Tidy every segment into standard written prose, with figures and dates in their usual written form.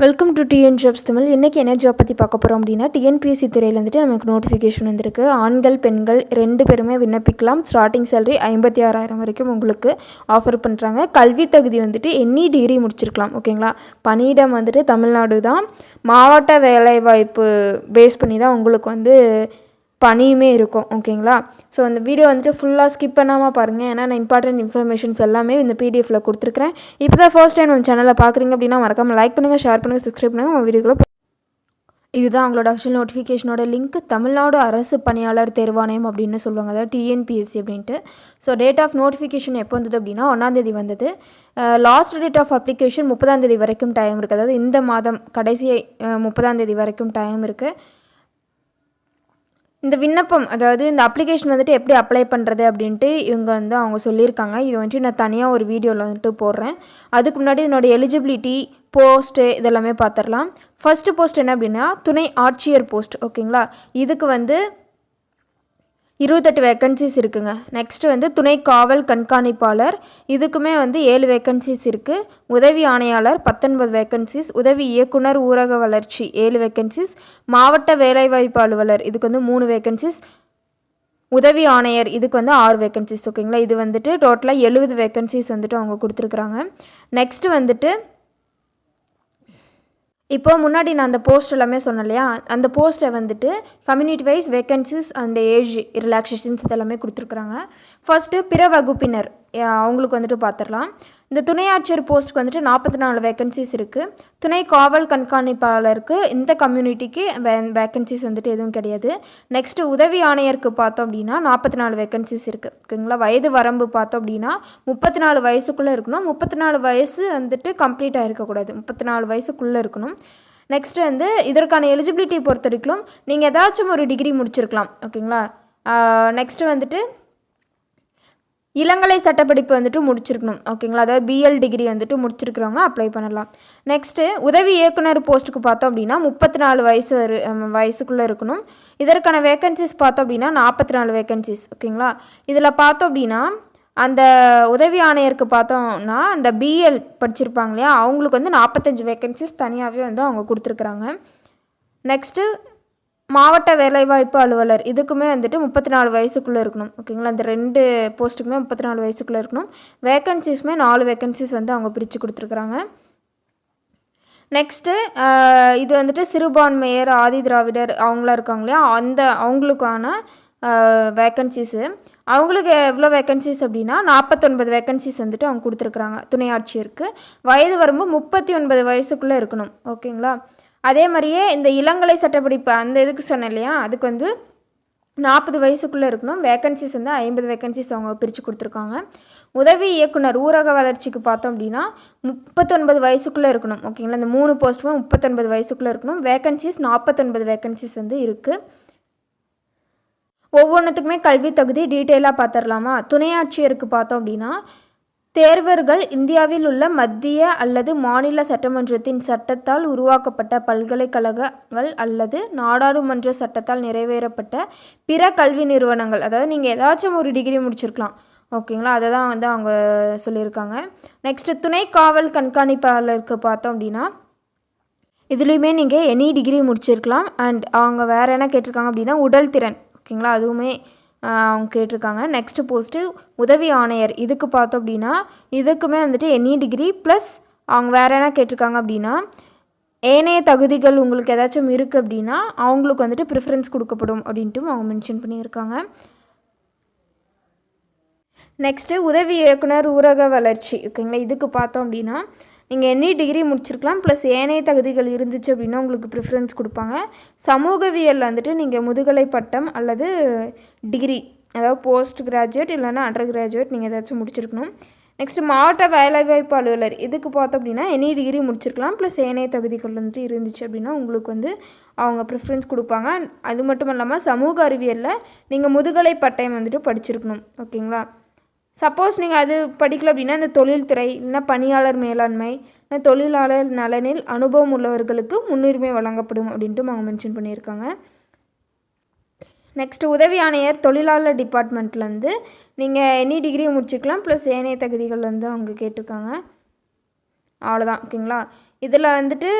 Welcome to TN jobs Tamil. இன்றைக்கி என்ன job பற்றி பார்க்க போகிறோம் அப்படின்னா, டிஎன்பிஎஸ்சி துறையில் வந்துட்டு நமக்கு நோட்டிஃபிகேஷன் வந்திருக்கு. ஆண்கள் பெண்கள் 2 பேருமே விண்ணப்பிக்கலாம். ஸ்டார்டிங் சேலரி 56,000 வரைக்கும் உங்களுக்கு ஆஃபர் பண்ணுறாங்க. கல்வி தகுதி வந்துட்டு எனி டிகிரி முடிச்சிருக்கலாம். ஓகேங்களா. பணியிடம் வந்துட்டு தமிழ்நாடு தான். மாவட்ட வேலைவாய்ப்பு பேஸ் பண்ணி தான் உங்களுக்கு வந்து பணியுமே இருக்கும். ஓகேங்களா. ஸோ இந்த வீடியோ வந்துட்டு ஃபுல்லாக ஸ்கிப் பண்ணாமல் பாருங்கள். ஏன்னா நான் இம்பார்ட்டன்ட் இன்ஃபர்மேஷன்ஸ் எல்லாமே இந்த பிடிஎஃபில் கொடுத்துருக்குறேன். இப்போ தான் ஃபர்ஸ்ட் டைம் நம்ம சேனலில் பார்க்குறீங்க அப்படின்னா மறக்காமல் லைக் பண்ணுங்கள், ஷேர் பண்ணுங்கள், சப்ஸ்கிரைப் பண்ணுங்கள். உங்கள் வீடியோக்குள்ள இதுதான் அவங்களோட அஃபிஷியல் நோட்டிஃபிகேஷனோட லிங்க். தமிழ்நாடு அரசு பணியாளர் தேர்வாணையம் அப்படின்னு சொல்லுவாங்க, அதாவது டிஎன்பிஎஸ்சி அப்படின்ட்டு. ஸோ டேட் ஆஃப் நோட்டிஃபிகேஷன் எப்போ வந்தது அப்படின்னா 1 வந்தது. லாஸ்ட் டேட் ஆஃப் அப்ளிகேஷன் 30 வரைக்கும் டைம் இருக்குது. அதாவது இந்த மாதம் கடைசி 30 வரைக்கும் டைம் இருக்குது. இந்த விண்ணப்பம், அதாவது இந்த அப்ளிகேஷன் வந்துட்டு எப்படி அப்ளை பண்ணுறது அப்படின்ட்டு இவங்க வந்து அவங்க சொல்லியிருக்காங்க. இது வந்துட்டு நான் தனியாக ஒரு வீடியோவில் வந்துட்டு போடுறேன். அதுக்கு முன்னாடி என்னோடய எலிஜிபிலிட்டி போஸ்ட்டு இதெல்லாமே பார்த்துடலாம். ஃபஸ்ட்டு போஸ்ட் என்ன அப்படின்னா துணை ஆட்சியர் போஸ்ட். ஓகேங்களா. இதுக்கு வந்து 28 வேக்கன்சிஸ் இருக்குங்க. நெக்ஸ்ட்டு வந்து துணை காவல் கண்காணிப்பாளர், இதுக்குமே வந்து 7 வேக்கன்சிஸ் இருக்குது. உதவி ஆணையாளர் 19 வேக்கன்சிஸ். உதவி இயக்குனர் ஊரக வளர்ச்சி 7 வேக்கன்சிஸ். மாவட்ட வேலைவாய்ப்பு அலுவலர் இதுக்கு வந்து 3 வேக்கன்சிஸ். உதவி ஆணையர் இதுக்கு வந்து 6 வேக்கன்சிஸ். ஓகேங்களா. இது வந்துட்டு டோட்டலாக 70 வேக்கன்சிஸ் வந்துட்டு அவங்க கொடுத்துருக்குறாங்க. நெக்ஸ்ட்டு வந்துட்டு இப்போ முன்னாடி நான் அந்த போஸ்ட் எல்லாமே சொன்னேன் இல்லையா, அந்த போஸ்ட்டை வந்துட்டு community wise vacancies and age relaxations இதெல்லாமே கொடுத்துருக்குறாங்க. ஃபர்ஸ்ட்டு பிற வகுப்பினர் அவங்களுக்கு வந்துட்டு பார்த்துடலாம். இந்த துணை ஆட்சியர் போஸ்ட்டுக்கு வந்துட்டு 44 வேக்கன்சிஸ் இருக்குது. துணை காவல் கண்காணிப்பாளருக்கு இந்த கம்யூனிட்டிக்கு வேக்கன்சிஸ் வந்துட்டு எதுவும் கிடையாது. நெக்ஸ்ட்டு உதவி ஆணையருக்கு பார்த்தோம் அப்படின்னா 44 வேக்கன்சிஸ் இருக்குது. ஓகேங்களா. வயது வரம்பு பார்த்தோம் அப்படின்னா 34 வயசுக்குள்ளே இருக்கணும். 34 வயசு வந்துட்டு கம்ப்ளீட்டாக இருக்கக்கூடாது, 34 வயசுக்குள்ளே இருக்கணும். நெக்ஸ்ட்டு வந்து இதற்கான எலிஜிபிலிட்டி பொறுத்த வரைக்கும் நீங்கள் ஏதாச்சும் ஒரு டிகிரி முடிச்சிருக்கலாம். ஓகேங்களா. நெக்ஸ்ட்டு வந்துட்டு இளங்கலை சட்டப்படிப்பு வந்துட்டு முடிச்சிருக்கணும். ஓகேங்களா. அதாவது பிஎல் டிகிரி வந்துட்டு முடிச்சிருக்கிறவங்க அப்ளை பண்ணலாம். நெக்ஸ்ட்டு உதவி இயக்குனர் போஸ்ட்டுக்கு பார்த்தோம் அப்படின்னா 34 வயசுக்குள்ளே இருக்கணும். இதற்கான வேக்கன்சிஸ் பார்த்தோம் அப்படின்னா 44 வேக்கன்சிஸ். ஓகேங்களா. இதில் பார்த்தோம் அப்படின்னா அந்த உதவி ஆணையருக்கு பார்த்தோம்னா அந்த பிஎல் படிச்சிருப்பாங்க இல்லையா, அவங்களுக்கு வந்து 45 வேக்கன்சிஸ் தனியாகவே வந்து அவங்க கொடுத்துருக்குறாங்க. நெக்ஸ்ட்டு மாவட்ட வேலைவாய்ப்பு அலுவலர் இதுக்குமே வந்துட்டு 34 வயசுக்குள்ளே இருக்கணும். ஓகேங்களா. இந்த 2 போஸ்ட்டுக்குமே 34 வயசுக்குள்ளே இருக்கணும். வேக்கன்சிஸுமே 4 வேக்கன்சிஸ் வந்து அவங்க பிரித்து கொடுத்துருக்குறாங்க. நெக்ஸ்ட்டு இது வந்துட்டு சிறுபான்மையர் ஆதி திராவிடர் அவங்களாம் இருக்காங்க இல்லையா, அவங்களுக்கான வேக்கன்சிஸு. அவங்களுக்கு எவ்வளோ வேக்கன்சிஸ் அப்படின்னா 49 வேக்கன்சிஸ் வந்துட்டு அவங்க கொடுத்துருக்குறாங்க துணை ஆட்சியருக்கு. வயது வரம்பு 39 வயசுக்குள்ளே இருக்கணும். ஓகேங்களா. அதே மாதிரியே இந்த இளங்கலை சட்டப்படிப்பு அந்த இதுக்கு சொன்னேன் இல்லையா, அதுக்கு வந்து 40 வயசுக்குள்ளே இருக்கணும். வேக்கன்சிஸ் வந்து 50 வேக்கன்சிஸ் அவங்க பிரித்து கொடுத்துருக்காங்க. உதவி இயக்குனர் ஊரக வளர்ச்சிக்கு பார்த்தோம் அப்படின்னா 39 வயசுக்குள்ளே இருக்கணும். ஓகேங்களா. இந்த 3 போஸ்ட்டுமே 39 வயசுக்குள்ளே இருக்கணும். வேக்கன்சிஸ் 49 வேக்கன்சிஸ் வந்து இருக்குது. ஒவ்வொன்றுத்துக்குமே கல்வி தகுதி டீட்டெயிலாக பார்த்துடலாமா. துணை ஆட்சியருக்கு பார்த்தோம் அப்படின்னா தேர்வர்கள் இந்தியாவில் உள்ள மத்திய அல்லது மாநில சட்டமன்றத்தின் சட்டத்தால் உருவாக்கப்பட்ட பல்கலைக்கழகங்கள் அல்லது நாடாளுமன்ற சட்டத்தால் நிறைவேறப்பட்ட பிற கல்வி நிறுவனங்கள், அதாவது நீங்கள் ஏதாச்சும் ஒரு டிகிரி முடிச்சிருக்கலாம். ஓகேங்களா. அதை தான் வந்து அவங்க சொல்லியிருக்காங்க. நெக்ஸ்ட்டு துணை காவல் கண்காணிப்பாளருக்கு பார்த்தோம் அப்படின்னா இதுலேயுமே நீங்கள் எனி டிகிரி முடிச்சிருக்கலாம். அண்ட் அவங்க வேறு என்ன கேட்டிருக்காங்க அப்படின்னா உடல் திறன். ஓகேங்களா. அதுவுமே அவங்க கேட்டிருக்காங்க. நெக்ஸ்ட்டு போஸ்ட்டு உதவி ஆணையர் இதுக்கு பார்த்தோம் அப்படின்னா இதுக்குமே வந்துட்டு எனி டிகிரி ப்ளஸ் அவங்க வேறு என்ன கேட்டிருக்காங்க அப்படின்னா ஏனைய தகுதிகள் உங்களுக்கு ஏதாச்சும் இருக்குது அப்படின்னா அவங்களுக்கு வந்துட்டு ப்ரிஃபரன்ஸ் கொடுக்கப்படும் அப்படின்ட்டு அவங்க மென்ஷன் பண்ணியிருக்காங்க. நெக்ஸ்ட்டு உதவி இயக்குனர் ஊரக வளர்ச்சி. ஓகேங்களா. இதுக்கு பார்த்தோம் அப்படின்னா நீங்கள் எனி டிகிரி முடிச்சிருக்கலாம் ப்ளஸ் ஏனைய தகுதிகள் இருந்துச்சு அப்படின்னா உங்களுக்கு ப்ரிஃபரன்ஸ் கொடுப்பாங்க. சமூகவியல் வந்துட்டு நீங்கள் முதுகலை பட்டம் அல்லது டிகிரி, அதாவது போஸ்ட் கிராஜுவேட் இல்லைன்னா அண்டர் கிராஜுவேட் நீங்கள் ஏதாச்சும் முடிச்சிருக்கணும். நெக்ஸ்ட்டு மாவட்ட வேலைவாய்ப்பு அலுவலர் இதுக்கு பார்த்தோம் அப்படின்னா எனி டிகிரி முடிச்சிருக்கலாம் ப்ளஸ் ஏனைய தகுதிகள் வந்துட்டு இருந்துச்சு அப்படின்னா உங்களுக்கு வந்து அவங்க ப்ரிஃபரன்ஸ் கொடுப்பாங்க. அது மட்டும் இல்லாமல் சமூக அறிவியலில் நீங்கள் முதுகலை பட்டயம் வந்துட்டு படிச்சிருக்கணும். ஓகேங்களா. சப்போஸ் நீங்கள் அது படிக்கல அப்படின்னா இந்த தொழில்துறை இல்லைன்னா பணியாளர் மேலாண்மை தொழிலாளர் நலனில் அனுபவம் உள்ளவர்களுக்கு முன்னுரிமை வழங்கப்படும் அப்படின்ட்டு அவங்க மென்ஷன் பண்ணியிருக்காங்க. நெக்ஸ்ட்டு உதவி ஆணையர் தொழிலாளர் டிபார்ட்மெண்ட்டில் வந்து நீங்கள் எனி டிகிரி முடிச்சிக்கலாம் ப்ளஸ் ஏனைய தகுதிகள் வந்து அவங்க கேட்டிருக்காங்க. அவ்வளோதான். ஓகேங்களா. இதில் வந்துட்டு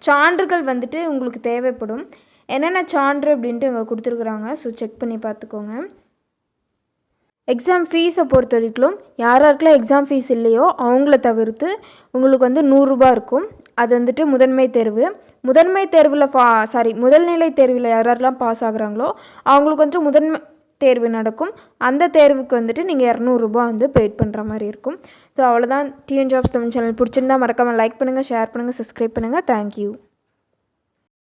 சான்றுகள் வந்துட்டு உங்களுக்கு தேவைப்படும். என்னென்ன சான்று அப்படின்ட்டு இங்கே கொடுத்துருக்குறாங்க. ஸோ செக் பண்ணி பார்த்துக்கோங்க. எக்ஸாம் ஃபீஸை பொறுத்த வரைக்கும் யாருக்கெல்லாம் எக்ஸாம் ஃபீஸ் இல்லையோ அவங்கள தவிர்த்து உங்களுக்கு வந்து 100 ரூபா இருக்கும். அது வந்துட்டு முதன்மை தேர்வு. முதன்மை தேர்வில் முதல்நிலை தேர்வில் யாரெல்லாம் பாஸ் ஆகுறாங்களோ அவங்களுக்கு வந்துட்டு முதன்மை தேர்வு நடக்கும். அந்த தேர்வுக்கு வந்துட்டு நீங்கள் 200 ரூபா வந்து பெய்ட் பண்ணுற மாதிரி இருக்கும். ஸோ அவ்வளோதான். டிஎன் ஜாப்ஸ் தமிழ் சேனல் பிடிச்சிருந்தா மறக்காமல் லைக் பண்ணுங்கள், ஷேர் பண்ணுங்கள், சப்ஸ்கிரைப் பண்ணுங்கள். தேங்க்யூ.